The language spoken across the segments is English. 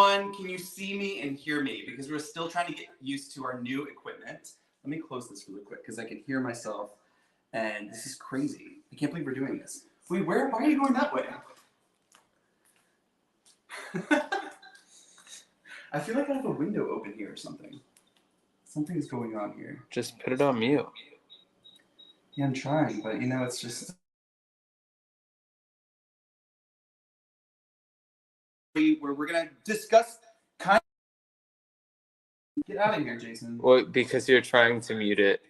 everyone. Can you see me and hear me? Because we're still trying to get used to our new equipment. Let me close this really quick because I can hear myself. And this is crazy. I can't believe we're doing this. Wait, why are you going that way? I feel like I have a window open here or something. Something's going on here. Just put it on mute. Yeah, I'm trying, but it's just... Where we're going to discuss Get out of here, Jason. Well, because you're trying to mute it.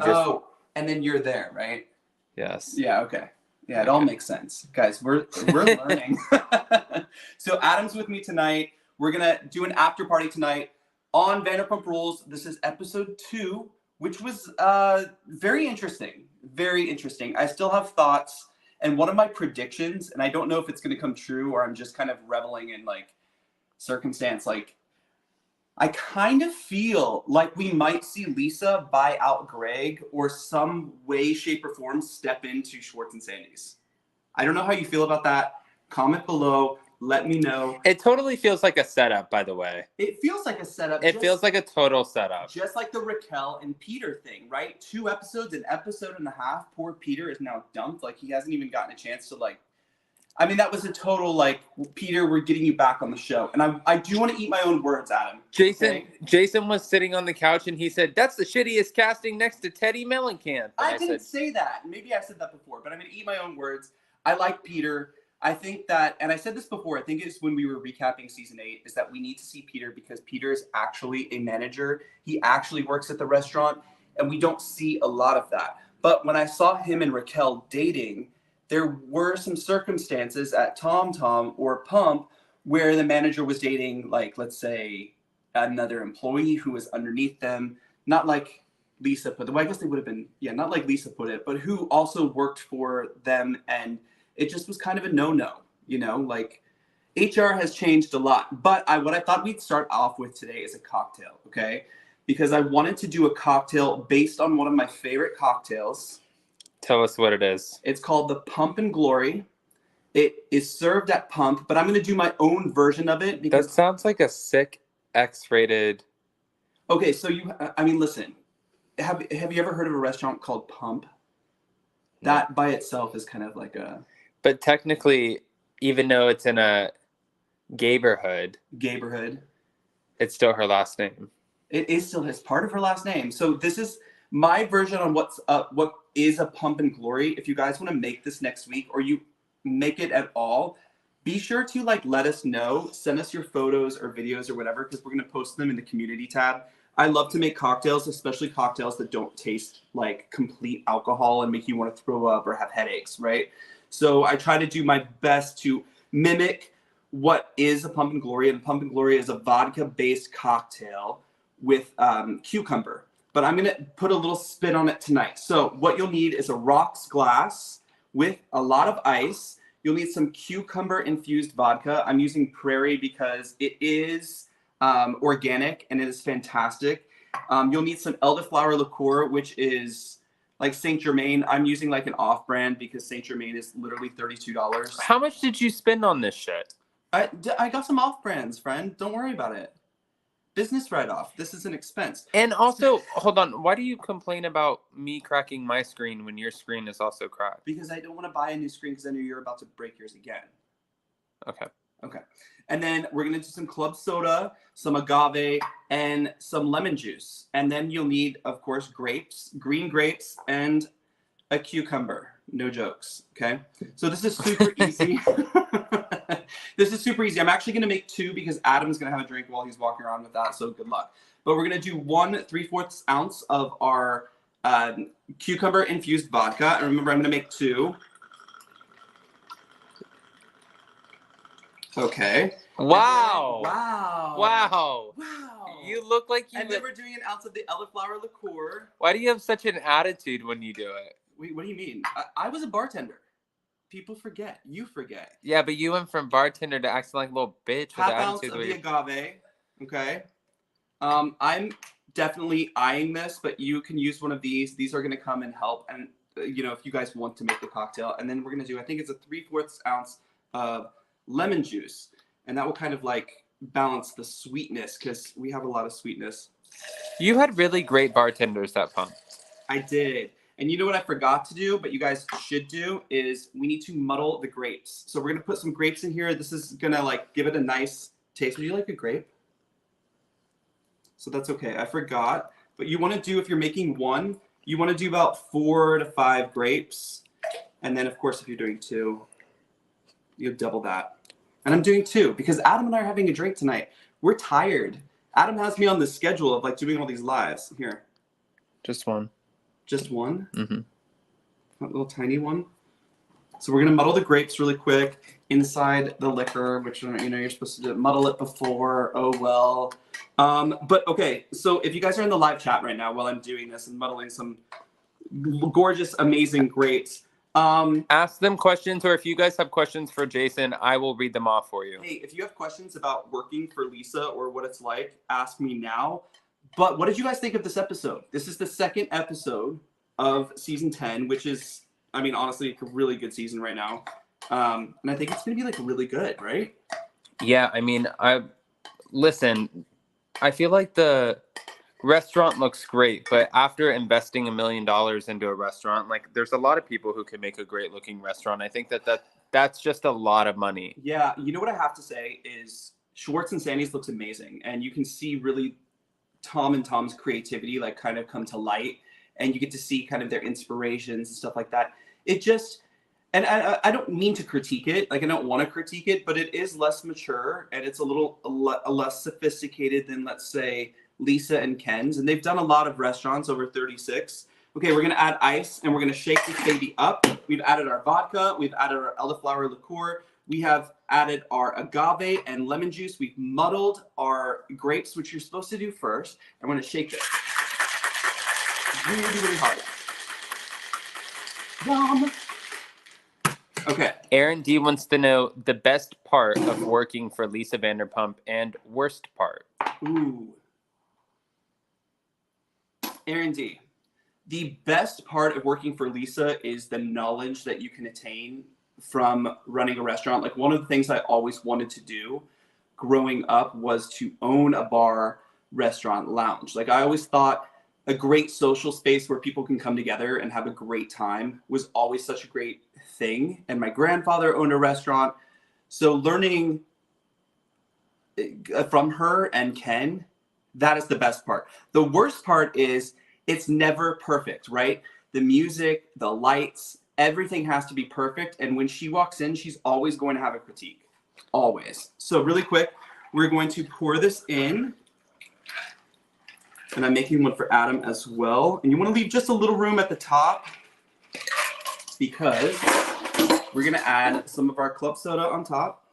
Oh, and then you're there, right? Yes. Yeah, okay. Yeah, it all makes sense. Guys, we're learning. So Adam's with me tonight. We're going to do an after party tonight on Vanderpump Rules. This is episode 2, which was very interesting. Very interesting. I still have thoughts. And one of my predictions, and I don't know if it's going to come true or I'm just kind of reveling in circumstance, I kind of feel like we might see Lisa buy out Greg or some way, shape, or form step into Schwartz and Sandy's. I don't know how you feel about that. Comment below. Let me know. It totally feels like a setup, by the way. It feels like a setup. It feels like a total setup. Just like the Raquel and Peter thing, right? 2 episodes, an episode and a half. Poor Peter is now dumped. He hasn't even gotten a chance to that was a total Peter, we're getting you back on the show. And I do want to eat my own words, Adam. Jason was sitting on the couch and he said, "That's the shittiest casting next to Teddy Mellencamp." I didn't say that. Maybe I said that before, but I'm going to eat my own words. I like Peter. I think that, and I said this before, I think it's when we were recapping season 8, is that we need to see Peter because Peter is actually a manager. He actually works at the restaurant, and we don't see a lot of that. But when I saw him and Raquel dating, there were some circumstances at Tom Tom or Pump where the manager was dating, let's say, another employee who was underneath them. Not like Lisa put it. Well, I guess they would have been, not like Lisa put it, but who also worked for them. And it just was kind of a no-no, HR has changed a lot. But what I thought we'd start off with today is a cocktail, okay? Because I wanted to do a cocktail based on one of my favorite cocktails. Tell us what it is. It's called the Pump and Glory. It is served at Pump, but I'm going to do my own version of it. That sounds like a sick X-rated... Okay, so listen. Have you ever heard of a restaurant called Pump? No. That by itself is kind of like a... But technically, even though it's in a gayborhood, it's still her last name. It is still part of her last name. So this is my version on what is a Pump and Glory. If you guys want to make this next week or you make it at all, be sure to let us know. Send us your photos or videos or whatever, because we're going to post them in the community tab. I love to make cocktails, especially cocktails that don't taste like complete alcohol and make you want to throw up or have headaches, right? So I try to do my best to mimic what is a Pump and Glory. And Pump and Glory is a vodka-based cocktail with cucumber. But I'm going to put a little spin on it tonight. So what you'll need is a rocks glass with a lot of ice. You'll need some cucumber-infused vodka. I'm using Prairie because it is organic and it is fantastic. You'll need some Elderflower Liqueur, which is like Saint Germain. I'm using an off-brand because Saint Germain is literally $32. How much did you spend on this shit? I got some off-brands, friend. Don't worry about it. Business write-off. This is an expense. And also, hold on. Why do you complain about me cracking my screen when your screen is also cracked? Because I don't want to buy a new screen because I know you're about to break yours again. Okay. And then we're going to do some club soda, some agave, and some lemon juice. And then you'll need, of course, grapes, green grapes, and a cucumber. No jokes, okay? So this is super easy. This is super easy. I'm actually going to make 2 because Adam's going to have a drink while he's walking around with that, so good luck. But we're going to do 1 3/4 ounce of our cucumber-infused vodka. And remember, I'm going to make 2. Okay. Wow. Wow. You look like you... And then we're doing an ounce of the Elderflower Liqueur. Why do you have such an attitude when you do it? Wait, what do you mean? I was a bartender. People forget. You forget. Yeah, but you went from bartender to acting like a little bitch. Half ounce of the agave. Okay. I'm definitely eyeing this, but you can use one of these. These are going to come and help. And, if you guys want to make the cocktail. And then we're going to do, I think it's a 3/4 ounce of lemon juice. And that will kind of like balance the sweetness because we have a lot of sweetness. You had really great bartenders at Pump. I did. And you know what I forgot to do, but you guys should do, is we need to muddle the grapes. So we're going to put some grapes in here. This is going to like give it a nice taste. Would you like a grape? So that's okay. I forgot. But you want to do, if you're making one, you want to do about 4 to 5 grapes. And then, of course, if you're doing 2, you double that. And I'm doing 2 because Adam and I are having a drink tonight. We're tired. Adam has me on the schedule of like doing all these lives. Here. Just one. Just one? Mm-hmm. That little tiny one. So we're going to muddle the grapes really quick inside the liquor, which, you know, you're supposed to muddle it before. Oh, well. But, okay, so if you guys are in the live chat right now while I'm doing this and muddling some gorgeous, amazing grapes. Ask them questions, or if you guys have questions for Jason, I will read them off for you. Hey, if you have questions about working for Lisa or what it's like, ask me now. But what did you guys think of this episode? This is the 2nd episode of season 10, which is, I mean, honestly, a really good season right now. And I think it's going to be like really good, right? Yeah, I mean, I feel like the restaurant looks great, but after investing $1 million into a restaurant, like there's a lot of people who can make a great looking restaurant. I think that's just a lot of money. Yeah, you know what I have to say is Schwartz and Sandy's looks amazing, and you can see really Tom and Tom's creativity like kind of come to light, and you get to see kind of their inspirations and stuff like that. It just, and I don't mean to critique it, like I don't want to critique it, but it is less mature and it's a little less sophisticated than, let's say, Lisa and Ken's, and they've done a lot of restaurants over 36. Okay, we're gonna add ice and we're gonna shake this baby up. We've added our vodka, we've added our Elderflower Liqueur, we have added our agave and lemon juice. We've muddled our grapes, which you're supposed to do first. I'm going to shake this really, really hard. Yum. Okay. Aaron D wants to know the best part of working for Lisa Vanderpump and worst part. Ooh. Aaron D. The best part of working for Lisa is the knowledge that you can attain from running a restaurant. Like one of the things I always wanted to do growing up was to own a bar, restaurant, lounge. Like I always thought a great social space where people can come together and have a great time was always such a great thing. And my grandfather owned a restaurant. So learning from her and Ken, that is the best part. The worst part is it's never perfect, right? The music, the lights, everything has to be perfect. And when she walks in, she's always going to have a critique. Always. So really quick, we're going to pour this in. And I'm making one for Adam as well. And you want to leave just a little room at the top because we're going to add some of our club soda on top.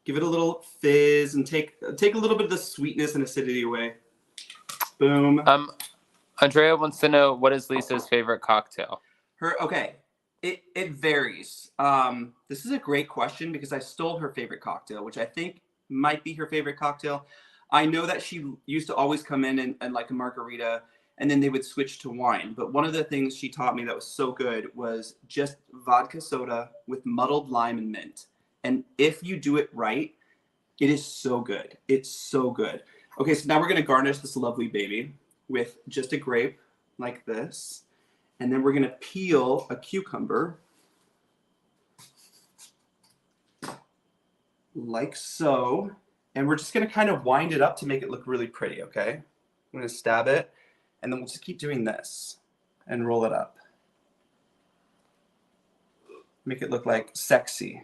Give it a little fizz and take a little bit of the sweetness and acidity away. Boom. Andrea wants to know, what is Lisa's favorite cocktail? It varies. This is a great question because I stole her favorite cocktail, which I think might be her favorite cocktail. I know that she used to always come in and like a margarita, and then they would switch to wine. But one of the things she taught me that was so good was just vodka soda with muddled lime and mint. And if you do it right, it is so good. It's so good. Okay, so now we're going to garnish this lovely baby with just a grape like this. And then we're going to peel a cucumber like so. And we're just going to kind of wind it up to make it look really pretty, okay? I'm going to stab it, and then we'll just keep doing this and roll it up. Make it look like sexy,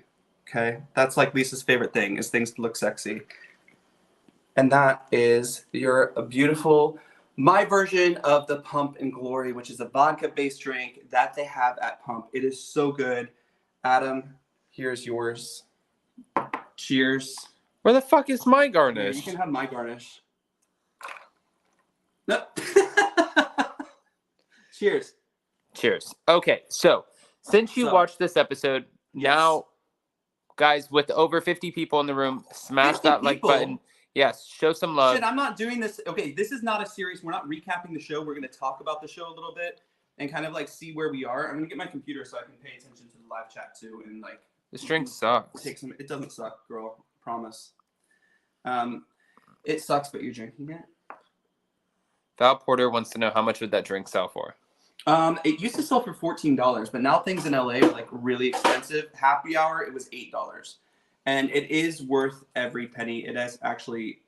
okay? That's like Lisa's favorite thing, is things to look sexy. And that is a beautiful, my version of the Pump and Glory, which is a vodka-based drink that they have at Pump. It is so good. Adam, here's yours. Cheers. Where the fuck is my garnish? You can have my garnish. No. Cheers. Cheers. Okay, so since you watched this episode, now, guys, with over 50 people in the room, smash that like button. Yes, show some love. Shit, I'm not doing this. Okay, this is not a series. We're not recapping the show. We're going to talk about the show a little bit and kind of like see where we are. I'm going to get my computer so I can pay attention to the live chat too and like This drink sucks. It doesn't suck, girl. Promise. It sucks, but you're drinking it. Val Porter wants to know how much would that drink sell for? It used to sell for $14, but now things in LA are like really expensive. Happy hour, it was $8, and it is worth every penny. It has actually,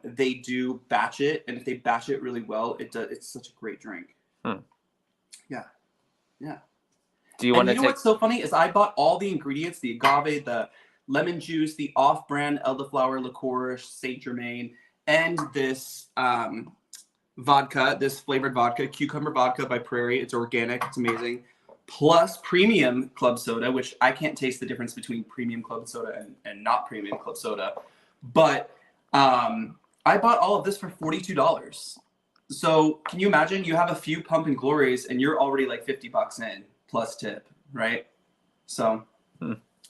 they do batch it, and if they batch it really well, it's such a great drink. Yeah. Do you want to take? What's so funny is I bought all the ingredients: the agave, the lemon juice, the off-brand Elderflower Liqueur, Saint Germain, and this vodka, this flavored vodka, cucumber vodka by Prairie. It's organic. It's amazing. Plus premium club soda, which I can't taste the difference between premium club soda and not premium club soda. But I bought all of this for $42. So can you imagine? You have a few Pump and Glories and you're already like $50 in plus tip, right? So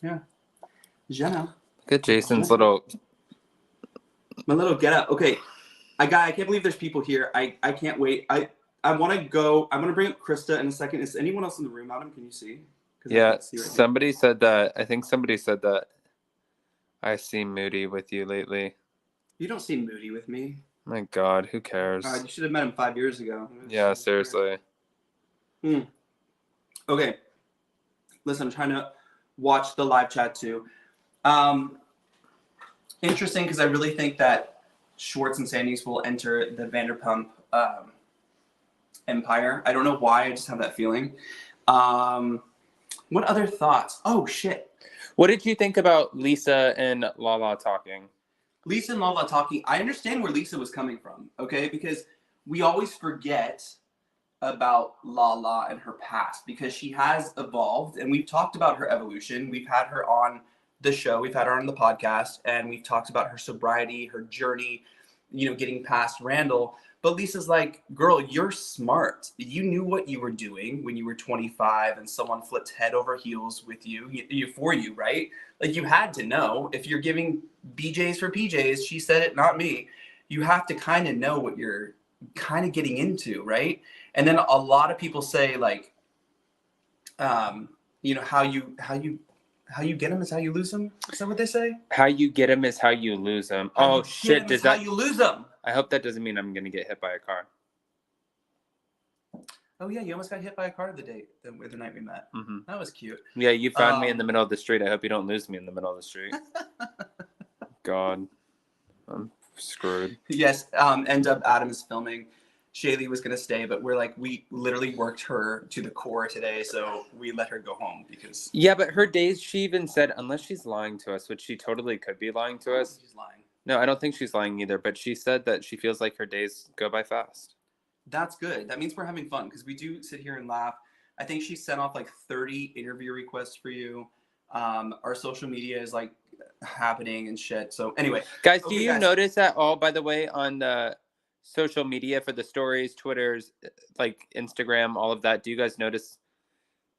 yeah. Scheana. Look at Jason's little... My little get up. Okay. I can't believe there's people here. I can't wait. I want to go. I'm going to bring up Krista in a second. Is anyone else in the room, Adam? Can you see? Yeah, somebody said that. I think somebody said that I seem moody with you lately. You don't seem moody with me. My God, who cares? You should have met him 5 years ago. Yeah, seriously. Okay. Listen, I'm trying to watch the live chat too. Interesting, because I really think that Schwartz and Sandys will enter the Vanderpump empire. I don't know why. I just have that feeling. What other thoughts? Oh, shit. What did you think about Lisa and Lala talking? Lisa and Lala talking. I understand where Lisa was coming from, okay? Because we always forget about Lala and her past because she has evolved, and we've talked about her evolution. We've had her on the show, we've had her on the podcast, and we've talked about her sobriety, her journey, getting past Randall. But Lisa's like, girl, you're smart. You knew what you were doing when you were 25 and someone flipped head over heels with you, for you, right? Like, you had to know. If you're giving BJs for PJs, she said it, not me. You have to kind of know what you're kind of getting into, right? And then a lot of people say, like, how you get them is how you lose them. Is that what they say? How you get them is how you lose them. Oh shit! Does that? How you lose them? I hope that doesn't mean I'm gonna get hit by a car. Oh yeah, you almost got hit by a car the night we met. Mm-hmm. That was cute. Yeah, you found me in the middle of the street. I hope you don't lose me in the middle of the street. God, I'm screwed. Yes. End up Adam is filming. Shaylee was going to stay, but we literally worked her to the core today, so we let her go home because... Yeah, but her days, she even said, unless she's lying to us, which she totally could be lying to us. She's lying. No, I don't think she's lying either, but she said that she feels like her days go by fast. That's good. That means we're having fun because we do sit here and laugh. I think she sent off 30 interview requests for you. Our social media is happening and shit. So anyway. Guys, do you notice at all, by the way, on the social media for the stories, Twitters, Instagram, all of that, do you guys notice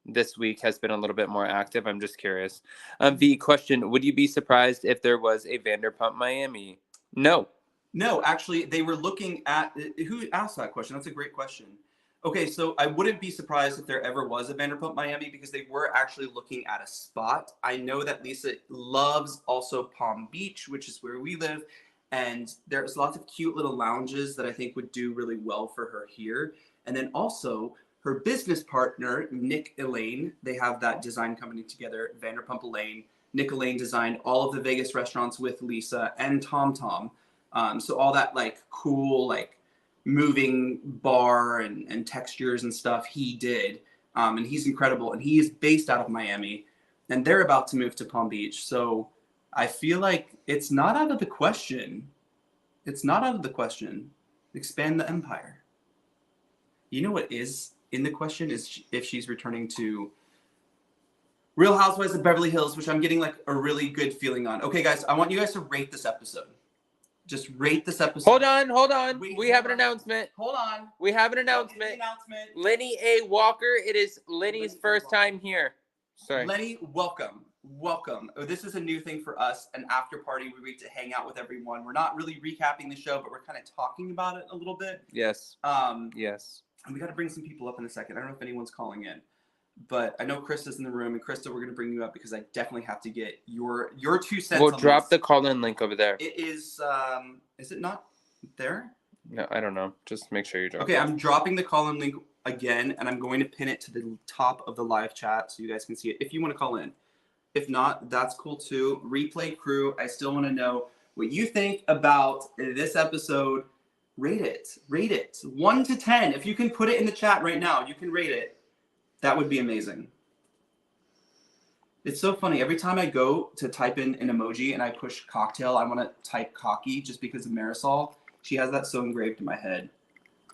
this week has been a little bit more active? I'm just curious. V, question, would you be surprised if there was a Vanderpump Miami? No, actually, they were looking at... Who asked that question? That's a great question. Okay, so I wouldn't be surprised if there ever was a Vanderpump Miami because they were actually looking at a spot. I know that Lisa loves also Palm Beach, which is where we live. And there's lots of cute little lounges that I think would do really well for her here. And then also her business partner, Nick Elaine, they have that design company together, Vanderpump Elaine. Nick Elaine designed all of the Vegas restaurants with Lisa and Tom. So all that cool, moving bar and textures and stuff he did. And he's incredible. And he is based out of Miami. And they're about to move to Palm Beach. So I feel like it's not out of the question. It's not out of the question. Expand the empire. You know what is in the question is if she's returning to Real Housewives of Beverly Hills, which I'm getting a really good feeling on. Okay, guys, I want you guys to rate this episode. Just rate this episode. Hold on. We have an announcement. Hold on. We have an announcement. Lenny A. Walker. It is Lenny's first time here. Sorry. Lenny, welcome. Oh, this is a new thing for us, an after party where we get to hang out with everyone. We're not really recapping the show, but we're kind of talking about it a little bit. Yes. Yes. And we got to bring some people up in a second. I don't know if anyone's calling in. But I know Krista's in the room, and Krista, we're gonna bring you up because I definitely have to get your 2 cents. We'll on drop this. the call-in link over there. It is. Is it not there? No, I don't know. Just make sure you drop Okay, it. I'm dropping the call-in link again, and I'm going to pin it to the top of the live chat so you guys can see it if you want to call in. If not, that's cool too. Replay crew, I still want to know what you think about this episode. Rate it. 1 to 10. If you can put it in the chat right now, you can rate it. That would be amazing. It's so funny. Every time I go to type in an emoji and I push cocktail, I want to type cocky just because of Marisol. She has that so engraved in my head.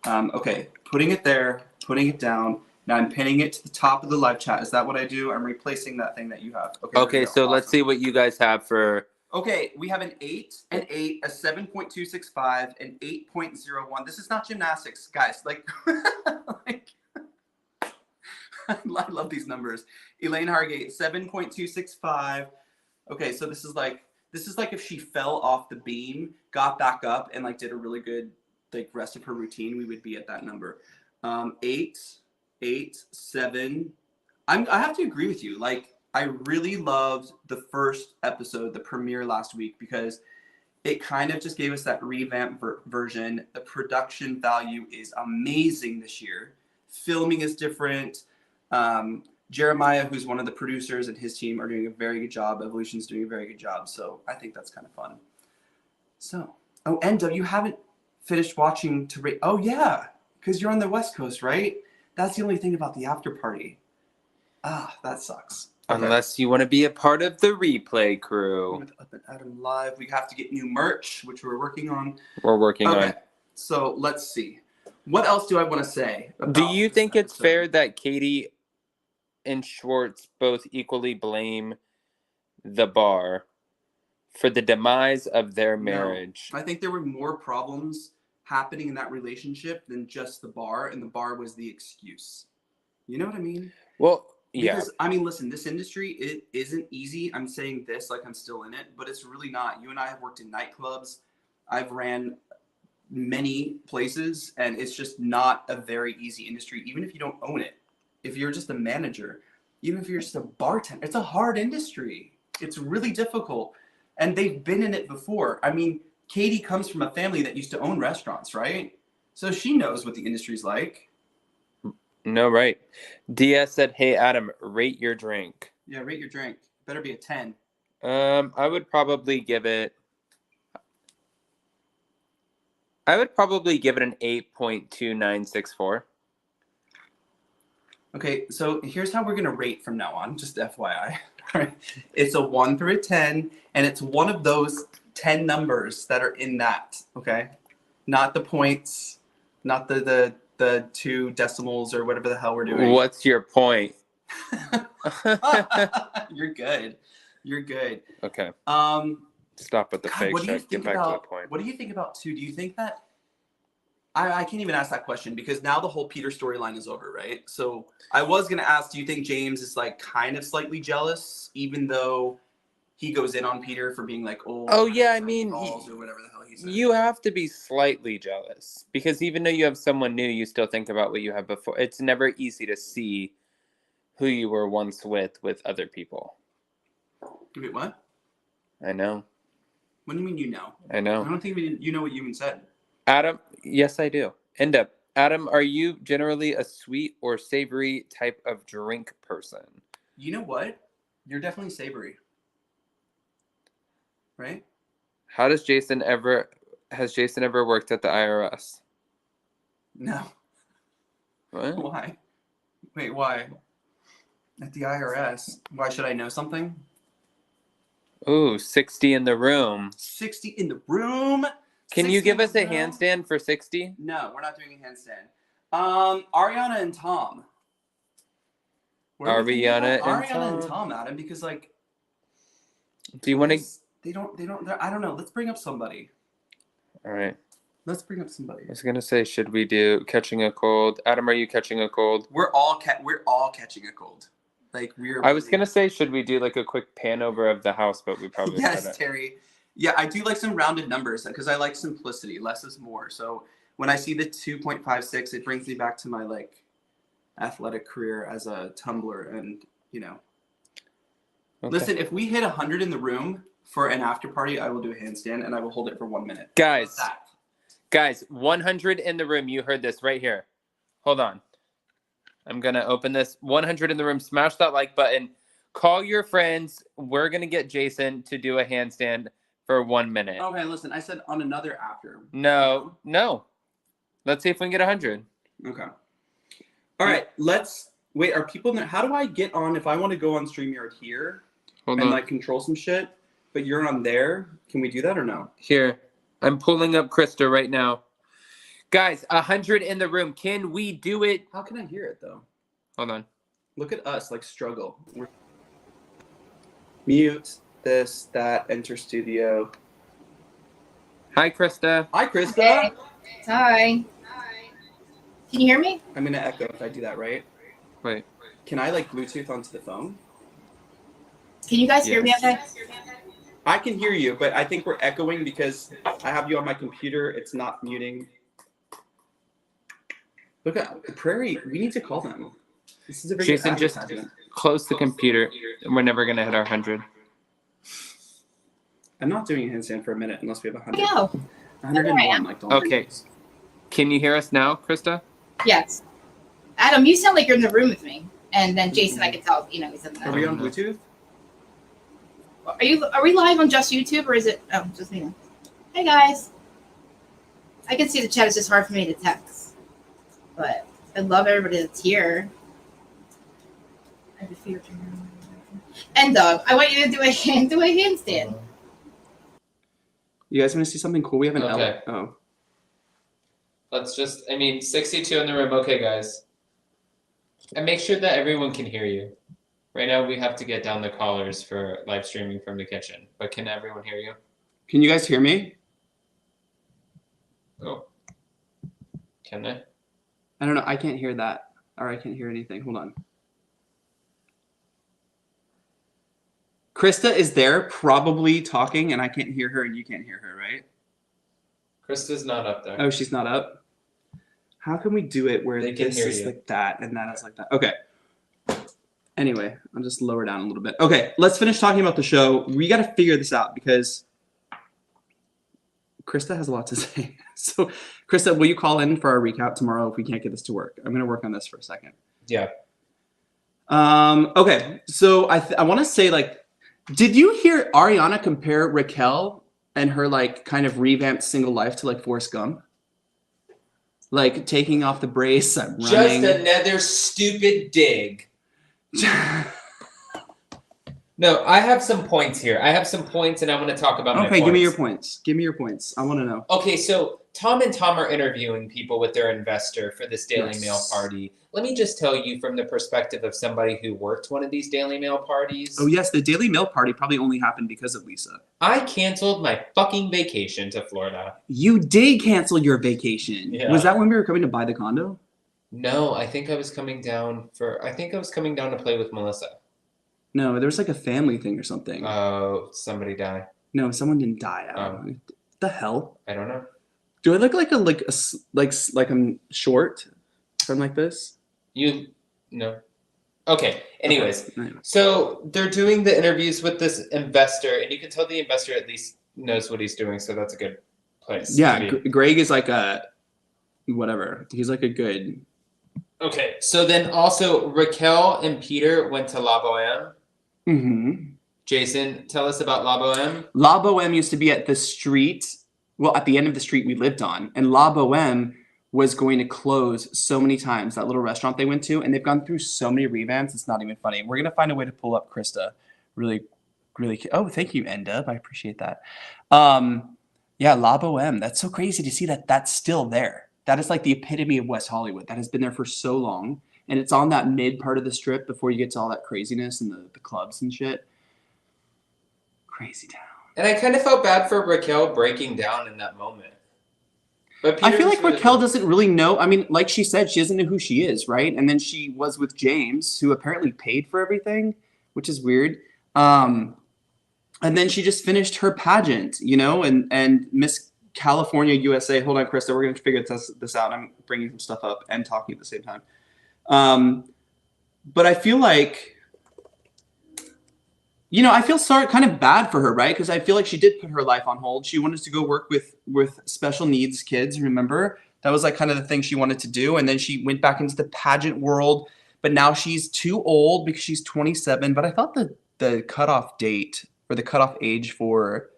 Okay, putting it there, putting it down. Now I'm pinning it to the top of the live chat. Is that what I do? I'm replacing that thing that you have. Okay, so awesome. let's see what you guys have for... Okay, we have an 8, an 8, a 7.265, an 8.01. This is not gymnastics, guys. Like, I love these numbers. Elaine Hargate, 7.265. Okay, so this is like if she fell off the beam, got back up, and like did a really good like rest of her routine, we would be at that number. 8, 7. I have to agree with you. Like, I really loved the first episode, the premiere last week, because it kind of just gave us that revamped version. The production value is amazing this year. Filming is different. Jeremiah, who's one of the producers, and his team are doing a very good job. Evolution's doing a very good job. So I think that's kind of fun. So, oh, Endo, you haven't finished watching to rate. Oh, yeah, because you're on the West Coast, right? That's the only thing about the after party. Ah, that sucks. Okay. Unless you want to be a part of the replay crew. With Up and Adam Live, we have to get new merch, which we're working on. We're working on. So let's see. What else do I want to say? Do you think it's fair that Katie and Schwartz both equally blame the bar for the demise of their marriage? No. I think there were more problems happening in that relationship than just the bar, and the bar was the excuse. You know what I mean? Well, yeah. Because, I mean, listen, this industry, it isn't easy. I'm saying this like I'm still in it, but it's really not. You and I have worked in nightclubs. I've ran many places, and it's just not a very easy industry, even if you don't own it. If you're just a manager, even if you're just a bartender, it's a hard industry. It's really difficult. And they've been in it before. I mean, Katie comes from a family that used to own restaurants, right? So she knows what the industry's like. No, right. DS said, "Hey, Adam, rate your drink." Yeah, rate your drink. Better be a 10. I would probably give it... an 8.2964. Okay, so here's how we're going to rate from now on, just FYI. All right. It's a 1 through a 10, and it's one of those 10 numbers that are in that, okay? Not the points, not the 2 decimals or whatever the hell we're doing. What's your point? You're good. You're good. Okay. Stop with the fake shit. Get back to the point. What do you think about, too? Do you think that... I can't even ask that question because now the whole Peter storyline is over, right? So I was going to ask, do you think James is like kind of slightly jealous, even though he goes in on Peter for being like, oh yeah, I mean, or whatever the hell he said. You have to be slightly jealous because even though you have someone new, you still think about what you had before. It's never easy to see who you were once with other people. Wait, what? I know. What do you mean you know? I know. I don't think you know what you even said. Adam, yes, I do. End up. Adam, are you generally a sweet or savory type of drink person? You know what? You're definitely savory. Right? Has Jason ever worked at the IRS? No. What? Why? Wait, why? At the IRS? Why should I know something? Ooh, 60 in the room. 60 in the room? Can you give us a handstand for 60? No, we're not doing a handstand. Ariana and Tom. Ariana and Tom, Adam, because like, do you want to? They don't. I don't know. Let's bring up somebody. All right. Let's bring up somebody. I was gonna say, should we do catching a cold? Adam, are you catching a cold? We're all catching a cold. Like we're. I was gonna say, should we do like a quick pan over of the house, but we probably yes, Terry. Yeah, I do like some rounded numbers because I like simplicity. Less is more. So when I see the 2.56, it brings me back to my like athletic career as a tumbler, and Okay. Listen, if we hit 100 in the room for an after party, I will do a handstand and I will hold it for 1 minute. Guys, 100 in the room. You heard this right here. Hold on. I'm going to open this. 100 in the room. Smash that like button. Call your friends. We're going to get Jason to do a handstand for 1 minute. Okay, listen, I said on another after. No. Let's see if we can get 100. Okay. All right, wait, are people, how do I get on, if I want to go on StreamYard here Hold and on. like control some shit, but you're on there, can we do that or no? Here. I'm pulling up Krista right now. Guys, 100 in the room. Can we do it? How can I hear it though? Hold on. Look at us, like struggle. Mute, this, that, enter studio. Hi, Krista. Hi, Krista. Okay. Hi. Can you hear me? I'm gonna echo if I do that, right? Wait. Can I like Bluetooth onto the phone? Can you guys hear me okay? I can hear you, but I think we're echoing because I have you on my computer. It's not muting. Look at Prairie. We need to call them. This is a very Jason, good just advertisement. close the computer. We're never going to hit our 100. I'm not doing a handstand for a minute unless we have 100. Go. 101, like don't. Okay. Can you hear us now, Krista? Yes. Adam, you sound like you're in the room with me. And then Jason, I can tell, he said Are that. we on Bluetooth? Are we live on just YouTube or is it just me? Hey guys. I can see the chat, it's just hard for me to text. But I love everybody that's here. I have a fear. And Doug, I want you to do a handstand. You guys want to see something cool? We have an Okay. Oh. Let's just, 62 in the room. Okay, guys. And make sure that everyone can hear you. Right now, we have to get down the callers for live streaming from the kitchen. But can everyone hear you? Can you guys hear me? Oh. Can they? I don't know. I can't hear that. Or I can't hear anything. Hold on. Krista is there probably talking and I can't hear her and you can't hear her, right? Krista's not up there. Oh, she's not up? How can we do it where They can this hear is you. like that and that is like that? Okay. Anyway, I'll just lower down a little bit. Okay, let's finish talking about the show. We got to figure this out because Krista has a lot to say. So, Krista, will you call in for our recap tomorrow if we can't get this to work? I'm going to work on this for a second. Yeah. Okay, so I want to say, like, did you hear Ariana compare Raquel and her, like, kind of revamped single life to, like, Forrest Gump? Like, taking off the brace, I'm running. Just another stupid dig. No, I have some points here. I have some points, and I want to talk about my points. Okay, give me your points. Give me your points. I want to know. Okay, so Tom and Tom are interviewing people with their investor for this Daily Yes. Mail party. Let me just tell you from the perspective of somebody who worked one of these Daily Mail parties. Oh, yes, the Daily Mail party probably only happened because of Lisa. I canceled my fucking vacation to Florida. You did cancel your vacation. Yeah. Was that when we were coming to buy the condo? No, I think I was coming down to play with Melissa. No, there was like a family thing or something. Oh, somebody died. No, someone didn't die. What the hell? I don't know. Do I look like I'm short from like this? No. Okay. Anyways, Anyway. so they're doing the interviews with this investor, and you can tell the investor at least knows what he's doing, so that's a good place. Yeah, to be. Greg is like a whatever. He's like a good. Okay, so then also Raquel and Peter went to La Boheme. Mm-hmm. Jason, tell us about La Boheme. La Boheme used to be at the street, well, at the end of the street we lived on, and La Boheme was going to close so many times, that little restaurant they went to, and they've gone through so many revamps, it's not even funny. We're going to find a way to pull up Krista. Really, really. Oh, thank you, Endub. I appreciate that. Yeah, La Boheme. That's so crazy to see that that's still there. That is like the epitome of West Hollywood. That has been there for so long, and it's on that mid part of the strip before you get to all that craziness and the clubs and shit. Crazy town. And I kind of felt bad for Raquel breaking down in that moment. But I Peter feel was like really Raquel cool. doesn't really know. I mean, like she said, she doesn't know who she is, right? And then she was with James, who apparently paid for everything, which is weird. And then she just finished her pageant, and Miss California USA. Hold on, Krista, we're going to figure this out. I'm bringing some stuff up and talking at the same time. But I feel like, you know, I feel kind of bad for her, right? Because I feel like she did put her life on hold. She wanted to go work with special needs kids, remember? That was like kind of the thing she wanted to do. And then she went back into the pageant world, but now she's too old because she's 27. But I thought the cutoff date or the cutoff age for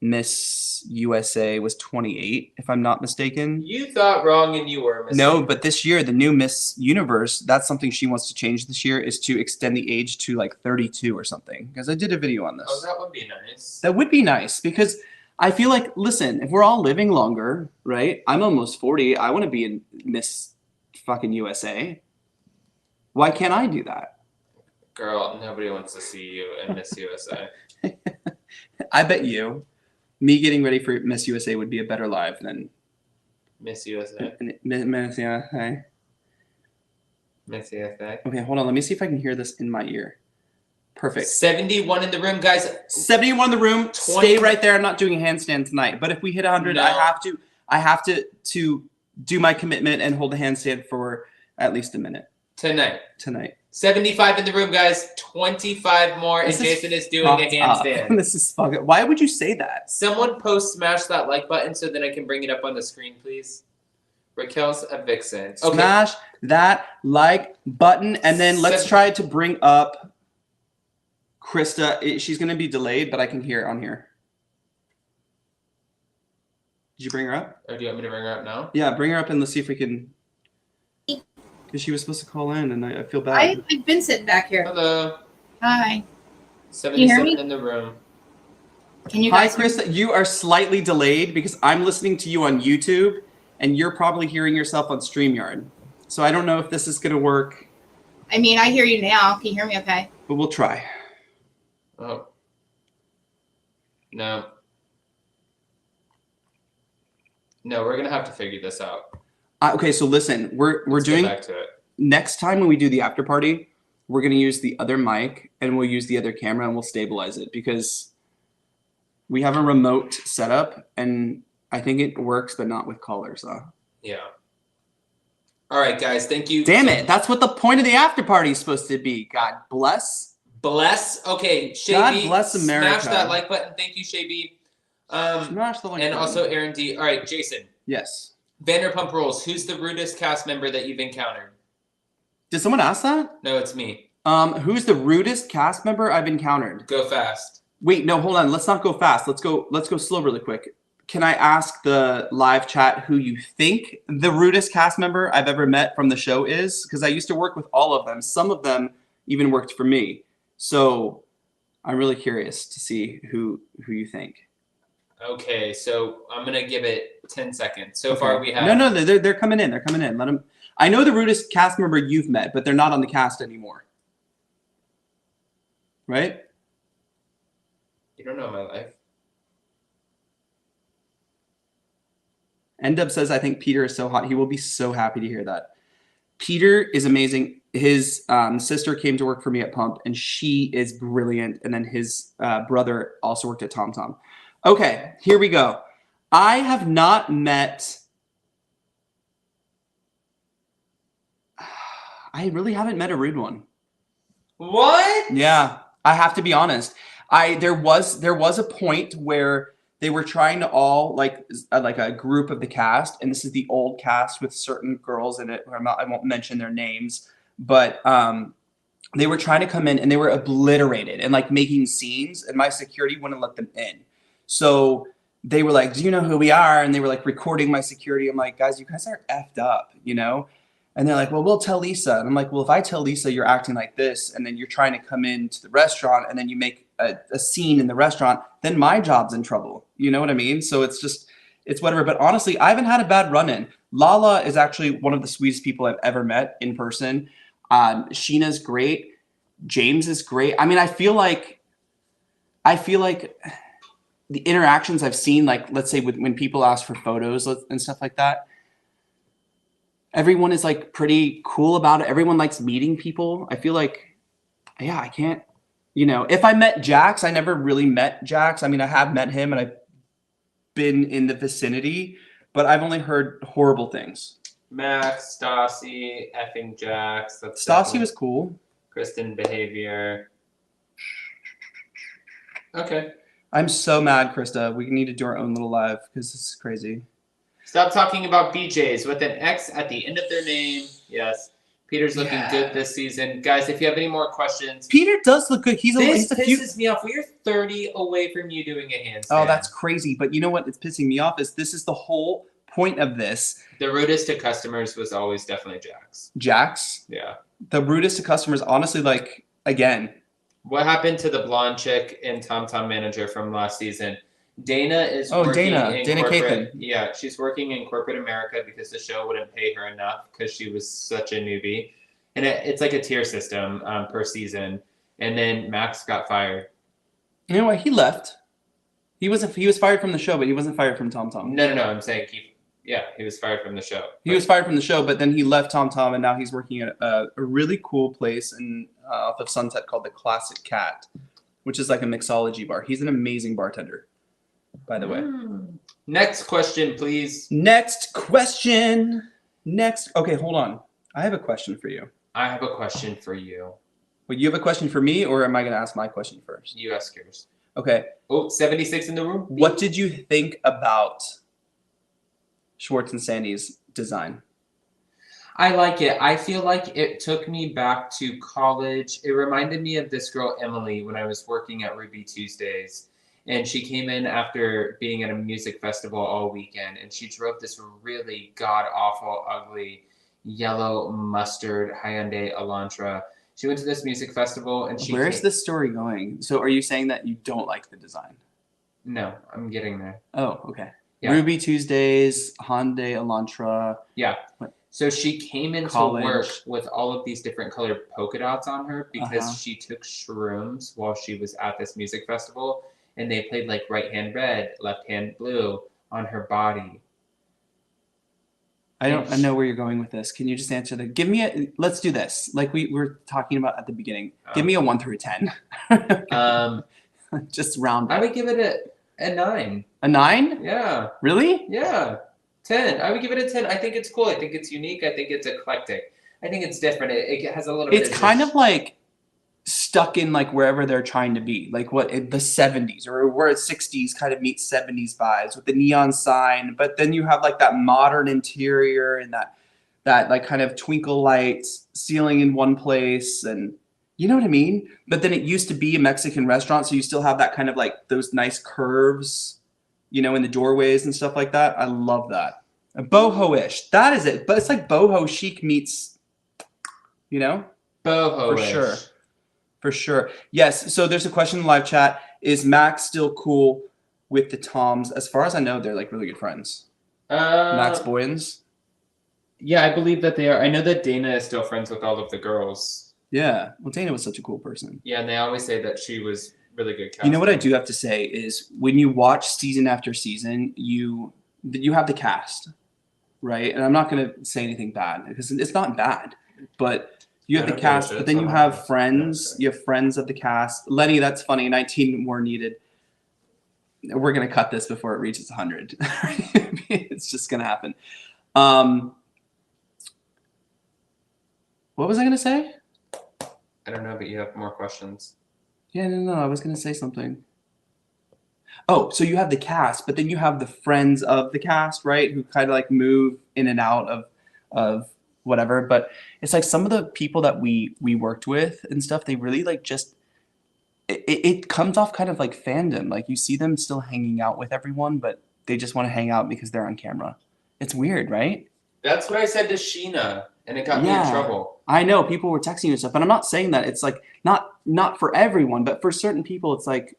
Miss USA was 28, if I'm not mistaken. You thought wrong and you were mistaken. No, but this year, the new Miss Universe, that's something she wants to change this year, is to extend the age to like 32 or something. Because I did a video on this. Oh, that would be nice. That would be nice because I feel like, listen, if we're all living longer, right? I'm almost 40. I want to be in Miss fucking USA. Why can't I do that? Girl, nobody wants to see you in Miss USA. I bet you. Me getting ready for Miss USA would be a better live than Miss USA. Miss USA. Miss USA. Okay, hold on. Let me see if I can hear this in my ear. Perfect. 71 in the room, guys. 71 in the room. 20. Stay right there. I'm not doing a handstand tonight. But if we hit 100, No. I have to do my commitment and hold a handstand for at least a minute Tonight. 75 in the room, guys. 25 more, and Jason is doing a handstand. This is fucking. Why would you say that? Someone smash that like button so then I can bring it up on the screen, please. Raquel's a vixen. Okay. Smash that like button, and then let's try to bring up Krista. She's going to be delayed, but I can hear it on here. Did you bring her up? Or do you want me to bring her up now? Yeah, bring her up and let's see if we can. Because she was supposed to call in, and I feel bad. I've been sitting back here. Hello. Hi. 77 in the room. Can you Hi, guys? Krista. You are slightly delayed because I'm listening to you on YouTube, and you're probably hearing yourself on StreamYard. So I don't know if this is going to work. I mean, I hear you now. Can you hear me okay? But we'll try. Oh. No. No, we're gonna have to figure this out. Okay, so listen, we're doing back to it. Next time when we do the after party, we're gonna use the other mic and we'll use the other camera and we'll stabilize it because we have a remote setup and I think it works, but not with callers, though. Yeah. All right, guys. Thank you. Damn it! That's what the point of the after party is supposed to be. God bless. Bless. Okay, Shay God B, bless America. Smash that like button. Thank you, Shay B. Smash the like and button. also Aaron D. All right, Jason. Yes. Vanderpump Rules. Who's the rudest cast member that you've encountered? Did someone ask that? No, it's me. Who's the rudest cast member I've encountered? Go fast. Wait, no, hold on. Let's not go fast. Let's go slow really quick. Can I ask the live chat who you think the rudest cast member I've ever met from the show is? Because I used to work with all of them. Some of them even worked for me. So I'm really curious to see who you think. Okay, so I'm gonna give it 10 seconds. So Okay. far we have No, they're coming in. They're coming in. Let them. I know the rudest cast member you've met, but they're not on the cast anymore. Right? You don't know my life. Ndub says, I think Peter is so hot. He will be so happy to hear that. Peter is amazing. His sister came to work for me at Pump, and she is brilliant. And then his brother also worked at Tom Tom. Okay, here we go. I have not met... I really haven't met a rude one. What? Yeah, I have to be honest. There was a point where they were trying to all like a group of the cast, and this is the old cast with certain girls in it. I won't mention their names, but they were trying to come in and they were obliterated and like making scenes, and my security wouldn't let them in. So they were like, "Do you know who we are?" And they were like recording my security. I'm like, "Guys, you guys are effed up, you know?" And they're like, "Well, we'll tell Lisa." And I'm like, "Well, if I tell Lisa you're acting like this, and then you're trying to come into the restaurant, and then you make a scene in the restaurant, then my job's in trouble." You know what I mean? So it's whatever. But honestly, I haven't had a bad run-in. Lala is actually one of the sweetest people I've ever met in person. Scheana's great. James is great. I mean, I feel like the interactions I've seen, like let's say when people ask for photos and stuff like that, everyone is like pretty cool about it. Everyone likes meeting people. I feel like, yeah, I can't, you know, if I met Jax, I never really met Jax. I mean, I have met him and I've been in the vicinity, but I've only heard horrible things. Max, Stassi, effing Jax. That's Stassi definitely- was cool. Kristen behavior. Okay. I'm so mad, Krista. We need to do our own little live because this is crazy. Stop talking about BJs with an X at the end of their name. Yes. Peter's looking good this season. Guys, if you have any more questions. Peter does look good. He's This a few. pisses me off. We are 30 away from you doing a handstand. Oh, that's crazy. But you know what? It's pissing me off is this is the whole point of this. The rudest to customers was always definitely Jax. Jax. Yeah. The rudest to customers, honestly, like, again. What happened to the blonde chick and Tom manager from last season? Dana is working in Dana corporate. Cathan. Yeah, she's working in corporate America because the show wouldn't pay her enough because she was such a newbie. And it's like a tier system per season. And then Max got fired. You know what? He left. He was fired from the show, but he wasn't fired from Tom. No. I'm saying he was fired from the show. He was fired from the show, but then he left Tom, and now he's working at a really cool place off of Sunset called the Classic Cat, which is like a mixology bar. He's an amazing bartender, by the way. Next question, please. Next question. Okay, hold on. I have a question for you. I have a question for you. Well, you have a question for me, or am I going to ask my question first? You ask yours. Okay. Oh, 76 in the room. What did you think about Schwartz and Sandy's design? I like it. I feel like it took me back to college. It reminded me of this girl, Emily, when I was working at Ruby Tuesdays. And she came in after being at a music festival all weekend. And she drove this really god-awful, ugly, yellow mustard Hyundai Elantra. She went to this music festival and she... Where's this story going? So are you saying that you don't like the design? No, I'm getting there. Oh, okay. Yeah. Ruby Tuesdays, Hyundai Elantra. Yeah. So she came into College. work with all of these different colored polka dots on her because she took shrooms while she was at this music festival, and they played like right hand red, left hand blue on her body. I know where you're going with this. Can you just answer let's do this. Like we were talking about at the beginning. Give me a 1 through 10. Just round. I would give it a 9. A 9? Yeah. Really? Yeah. 10. I would give it a 10. I think it's cool. I think it's unique. I think it's eclectic. I think it's different. It has a little bit. It's kind of like stuck in like wherever they're trying to be, like what in the 70s or where 60s kind of meets 70s vibes with the neon sign, but then you have like that modern interior and that like kind of twinkle lights ceiling in one place, and you know what I mean. But then it used to be a Mexican restaurant, so you still have that kind of like those nice curves, you know, in the doorways and stuff like that. I love that. Boho-ish, that is it. But it's like boho chic meets, you know, boho-ish. For sure. Yes. So there's a question in the live chat. Is Max still cool with the Toms? As far as I know, they're like really good friends. Max Boyens. Yeah, I believe that they are. I know that Dana is still friends with all of the girls. Yeah. Well, Dana was such a cool person. Yeah, and they always say that she was really good casting. You know what I do have to say is when you watch season after season, you have the cast, right? And I'm not going to say anything bad because it's not bad, but you have the cast, but then you have friends. You have friends of the cast. Lenny, that's funny. 19 more needed. We're going to cut this before it reaches 100. It's just going to happen. What was I going to say? I don't know, but you have more questions. Yeah, no. I was going to say something. Oh, so you have the cast, but then you have the friends of the cast, right? Who kind of like move in and out of whatever. But it's like some of the people that we worked with and stuff, they really like just it comes off kind of like fandom. Like you see them still hanging out with everyone, but they just want to hang out because they're on camera. It's weird, right? That's what I said to Scheana, and it got me in trouble. I know people were texting and stuff, but I'm not saying that it's like not for everyone, but for certain people it's like,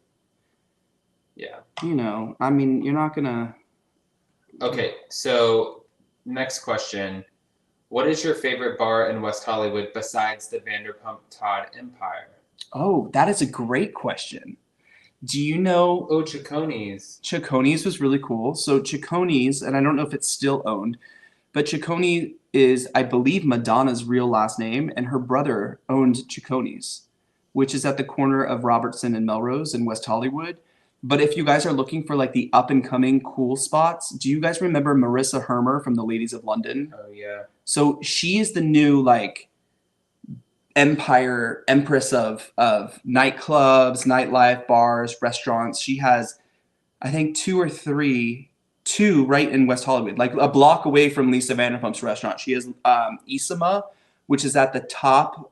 yeah, you know, I mean, you're not gonna. Okay, so next question. What is your favorite bar in West Hollywood besides the Vanderpump Todd Empire? Oh, that is a great question. Do you know? Oh, Cicconi's. Cicconi's was really cool. So Cicconi's, and I don't know if it's still owned, but Ciccone is, I believe, Madonna's real last name, and her brother owned Cicconi's, which is at the corner of Robertson and Melrose in West Hollywood. But if you guys are looking for like the up and coming cool spots, do you guys remember Marissa Hermer from the Ladies of London? Oh yeah. So she is the new like empress of nightclubs, nightlife, bars, restaurants. She has, I think, two right in West Hollywood, like a block away from Lisa Vanderpump's restaurant. She has Isama, which is at the top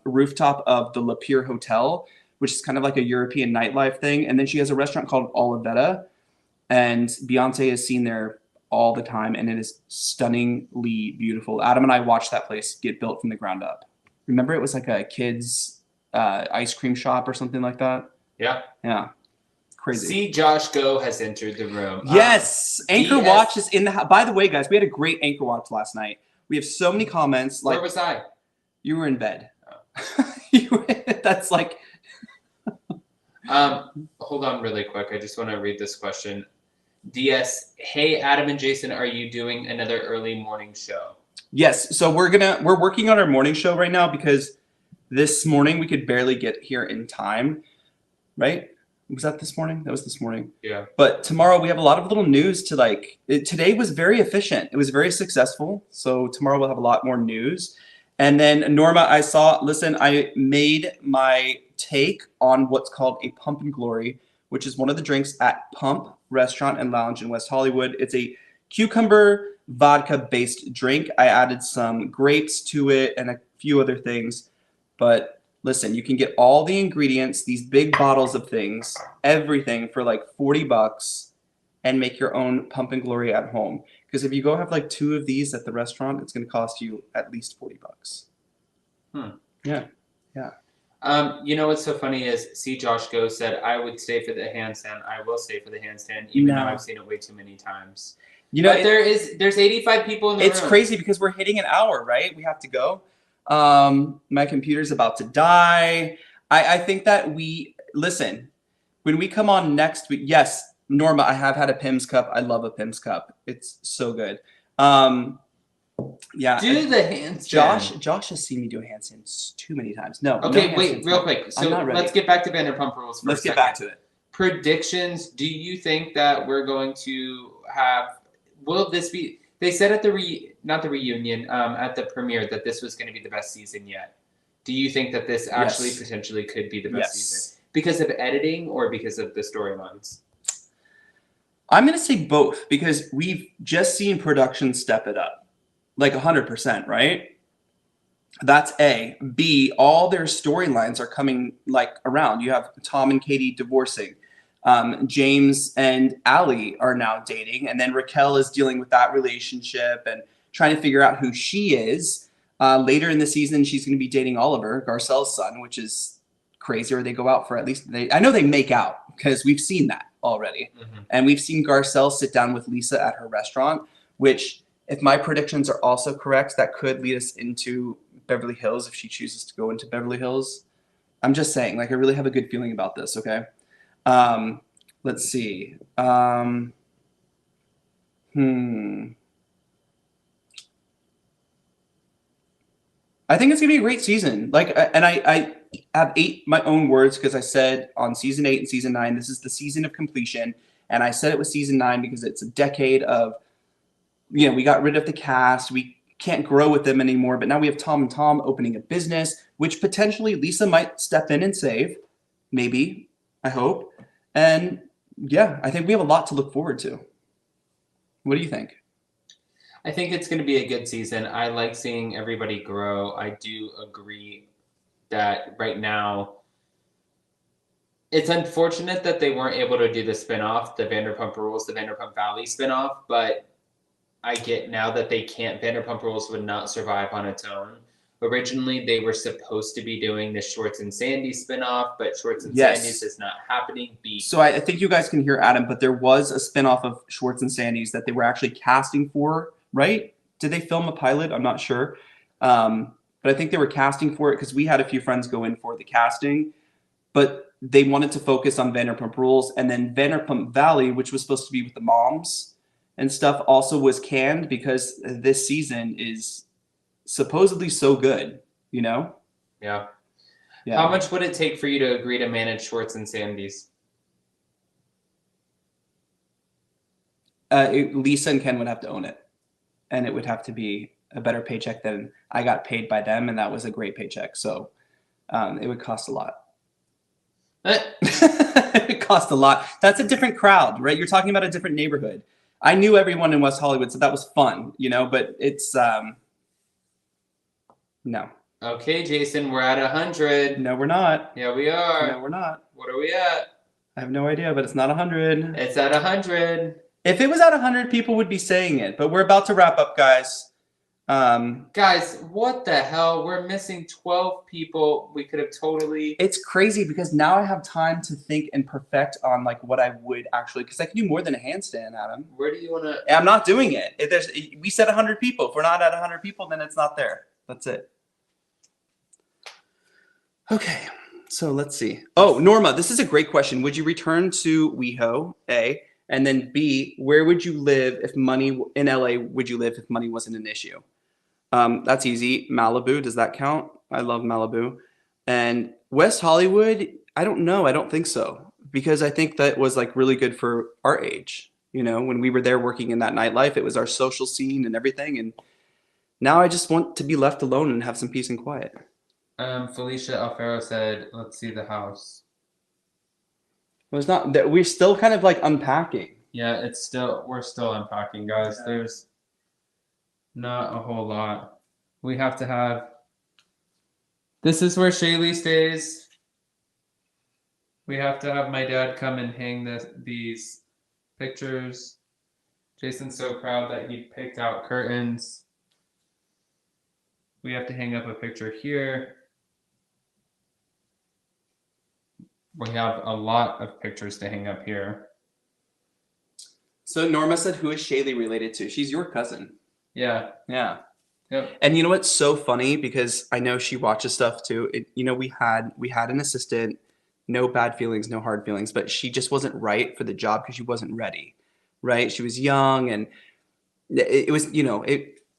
rooftop of the Lapeer Hotel, which is kind of like a European nightlife thing. And then she has a restaurant called Olivetta, and Beyonce is seen there all the time, and it is stunningly beautiful. Adam and I watched that place get built from the ground up. Remember, it was like a kid's ice cream shop or something like that? Yeah. Yeah. Crazy. See, Josh Go has entered the room. Yes. Anchor Watch is in the house. By the way, guys, we had a great Anchor Watch last night. We have so many comments. Like, where was I? You were in bed. Oh. That's like... Hold on really quick. I just want to read this question. DS, hey, Adam and Jason, are you doing another early morning show? Yes. So we're working on our morning show right now because this morning we could barely get here in time, right? Was that this morning? That was this morning. Yeah. But tomorrow we have a lot of little news to like. Today was very efficient. It was very successful. So tomorrow we'll have a lot more news. And then Norma, I made my take on what's called a Pump and Glory, which is one of the drinks at Pump Restaurant and Lounge in West Hollywood. It's a cucumber vodka based drink. I added some grapes to it and a few other things. But listen, you can get all the ingredients, these big bottles of things, everything for like $40 and make your own Pump and Glory at home. Because if you go have like 2 of these at the restaurant, it's going to cost you at least $40. Yeah. Yeah. You know what's so funny is, see, Josh Go said, I would stay for the handstand. I will stay for the handstand, even though I've seen it way too many times. You know, but there's 85 people in the room. It's crazy because we're hitting an hour, right? We have to go. My computer's about to die. I think that listen, when we come on next week, yes, Norma, I have had a Pim's cup. I love a Pim's cup. It's so good. Yeah. Do the handstand. Josh has seen me do a handstand too many times. No. Okay, no wait, real quick. So let's get back to Vanderpump Rules for a second. Let's get back to it. Predictions. Do you think that we're going to have, will this be, they said at the not the reunion, at the premiere that this was going to be the best season yet. Do you think that this actually potentially could be the best season? Because of editing or because of the storylines? I'm going to say both, because we've just seen production step it up. Like 100%, right? That's A. B, all their storylines are coming like around. You have Tom and Katie divorcing. James and Allie are now dating. And then Raquel is dealing with that relationship and trying to figure out who she is. Later in the season, she's going to be dating Oliver, Garcelle's son, which is crazy. Or they go out for at least, I know they make out because we've seen that already. Mm-hmm. And we've seen Garcelle sit down with Lisa at her restaurant, which, if my predictions are also correct, that could lead us into Beverly Hills if she chooses to go into Beverly Hills. I'm just saying, like, I really have a good feeling about this, okay? Let's see. I think it's going to be a great season. Like, and I have ate my own words because I said on season 8 and season 9, this is the season of completion. And I said it was season 9 because it's a decade of, you know, we got rid of the cast. We can't grow with them anymore. But now we have Tom and Tom opening a business, which potentially Lisa might step in and save. Maybe. I hope. And yeah, I think we have a lot to look forward to. What do you think? I think it's going to be a good season. I like seeing everybody grow. I do agree that right now it's unfortunate that they weren't able to do the spinoff, the Vanderpump Rules, the Vanderpump Valley spinoff, but I get now that they can't. Vanderpump Rules would not survive on its own. Originally, they were supposed to be doing the Schwartz and Sandy spinoff, but Schwartz and Sandy's is not happening. So I think you guys can hear Adam, but there was a spinoff of Schwartz and Sandy's that they were actually casting for, right? Did they film a pilot? I'm not sure. But I think they were casting for it because we had a few friends go in for the casting. But they wanted to focus on Vanderpump Rules. And then Vanderpump Valley, which was supposed to be with the moms and stuff, also was canned because this season is supposedly so good, you know? Yeah. How much would it take for you to agree to manage Schwartz and Sandy's? Lisa and Ken would have to own it, and it would have to be a better paycheck than I got paid by them, and that was a great paycheck. So it would cost a lot. It cost a lot. That's a different crowd, right? You're talking about a different neighborhood. I knew everyone in West Hollywood, so that was fun, but it's no. Okay, Jason, we're at 100. No, we're not. Yeah, we are. No, we're not. What are we at? I have no idea, but it's not 100. It's at 100. If it was at 100, people would be saying it, but we're about to wrap up, guys. Guys, what the hell? We're missing 12 people. We could have totally. It's crazy because now I have time to think and perfect on like what I would actually, because I can do more than a handstand, Adam. Where do you want to? I'm not doing it. We said 100 people. If we're not at 100 people, then it's not there. That's it. Okay, so let's see. Oh, Norma, this is a great question. Would you return to WeHo? A, and then B, where would you live if money in LA? Would you live if money wasn't an issue? That's easy. Malibu, does that count? I love Malibu. And West Hollywood, I don't know. I don't think so, because I think that was like really good for our age. When we were there working in that nightlife, it was our social scene and everything. And now I just want to be left alone and have some peace and quiet. Felicia Alfaro said, let's see the house. Well, it's not that we're still kind of like unpacking. Yeah, we're still unpacking, guys. Yeah. There's not a whole lot. We have to have, this is where Shaylee stays. We have to have my dad come and hang these pictures. Jason's so proud that he picked out curtains. We have to hang up a picture here. We have a lot of pictures to hang up here. So Norma said, who is Shaylee related to? She's your cousin. Yeah. Yeah. Yep. And you know what's so funny, because I know she watches stuff too. We had an assistant, no bad feelings, no hard feelings, but she just wasn't right for the job because she wasn't ready, right? She was young, and it was,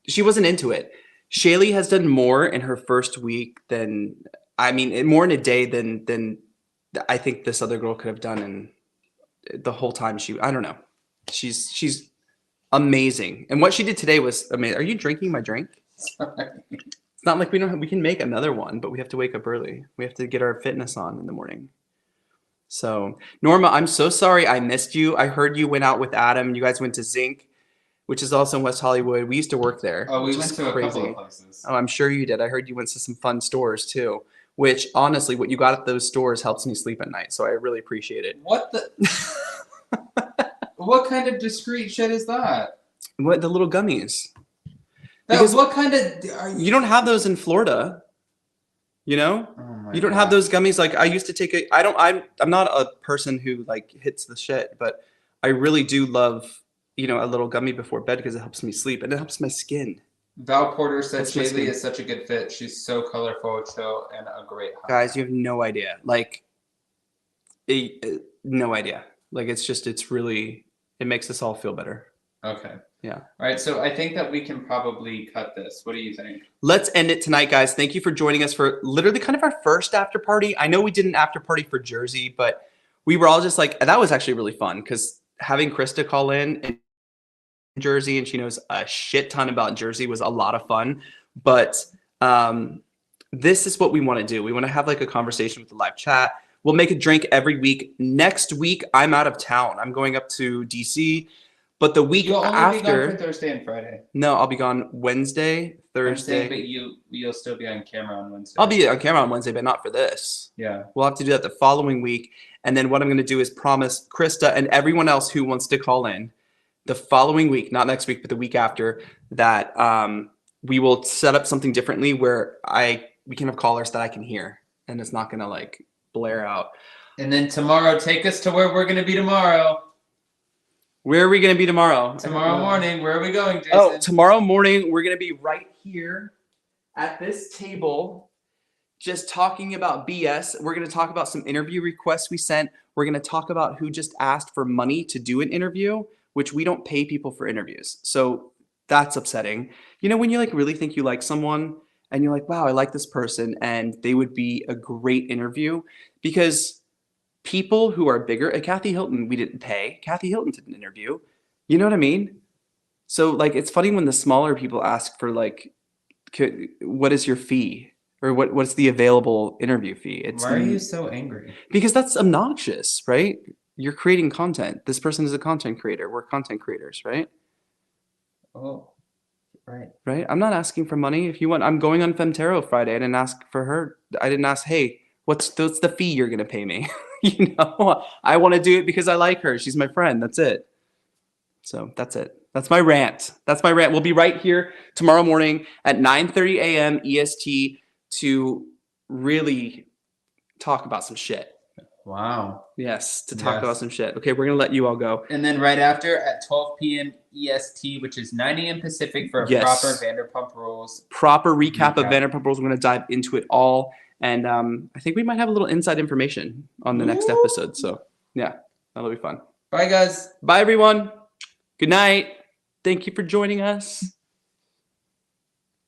she wasn't into it. Shaylee has done more in her first week more in a day than I think this other girl could have done in the whole time I don't know. She's amazing. And what she did today was amazing. Are you drinking my drink? Sorry. It's not like we can make another one, but we have to wake up early. We have to get our fitness on in the morning. So Norma, I'm so sorry I missed you. I heard you went out with Adam. You guys went to Zinc, which is also in West Hollywood. We used to work there. Oh, we went to a couple of places. Oh, I'm sure you did. I heard you went to some fun stores too, which honestly, what you got at those stores helps me sleep at night. So I really appreciate it. What the? What kind of discreet shit is that? What, the little gummies? What kind of? You don't have those in Florida. You don't have those gummies. Like I used to take it. I'm not a person who like hits the shit, but I really do love, a little gummy before bed because it helps me sleep and it helps my skin. Val Porter said Shaylee is such a good fit. She's so colorful, chill, and a great hug. Guys, you have no idea. Like, no idea. Like, it's really, it makes us all feel better. Okay. Yeah. All right. So I think that we can probably cut this. What do you think? Let's end it tonight, guys. Thank you for joining us for literally kind of our first after party. I know we did an after party for Jersey, but we were all just like, that was actually really fun because having Krista call in Jersey, and she knows a shit ton about Jersey, was a lot of fun. But this is what we want to do. We want to have like a conversation with the live chat. We'll make a drink every week. Next week, I'm out of town. I'm going up to DC. But the week You'll only after, be gone for Thursday and Friday. No, I'll be gone Wednesday, Thursday. But you'll still be on camera on Wednesday. I'll be on camera on Wednesday, but not for this. Yeah. We'll have to do that the following week. And then what I'm going to do is promise Krista and everyone else who wants to call in the following week, not next week, but the week after, that we will set up something differently where we can have callers that I can hear, and it's not going to like blare out. And then tomorrow, take us to where we're going to be tomorrow. Where are we going to be tomorrow? Tomorrow morning. Where are we going, Jason? Oh, tomorrow morning, we're going to be right here at this table just talking about BS. We're going to talk about some interview requests we sent. We're going to talk about who just asked for money to do an interview, which we don't pay people for interviews. So that's upsetting. When you like really think you like someone and you're like, wow, I like this person and they would be a great interview, because people who are bigger, Kathy Hilton, we didn't pay. Kathy Hilton did an interview. You know what I mean? So like, it's funny when the smaller people ask for like, what is your fee? Or what's the available interview fee? Why are you so angry? Because that's obnoxious, right? You're creating content. This person is a content creator. We're content creators, right? Oh, right. Right? I'm not asking for money. If you want, I'm going on Femtero Friday. I didn't ask for her. I didn't ask, hey, what's the fee you're gonna pay me? You know, I want to do it because I like her. She's my friend. That's it. So that's it. That's my rant. That's my rant. We'll be right here tomorrow morning at 9:30 a.m. EST to really talk about some shit. Wow. Yes, to talk about some shit. Okay, we're going to let you all go. And then right after at 12 p.m. EST, which is 9 a.m. Pacific, for a proper Vanderpump Rules. Proper recap of Vanderpump Rules. We're going to dive into it all. And I think we might have a little inside information on the next episode. So, yeah, that'll be fun. Bye, guys. Bye, everyone. Good night. Thank you for joining us.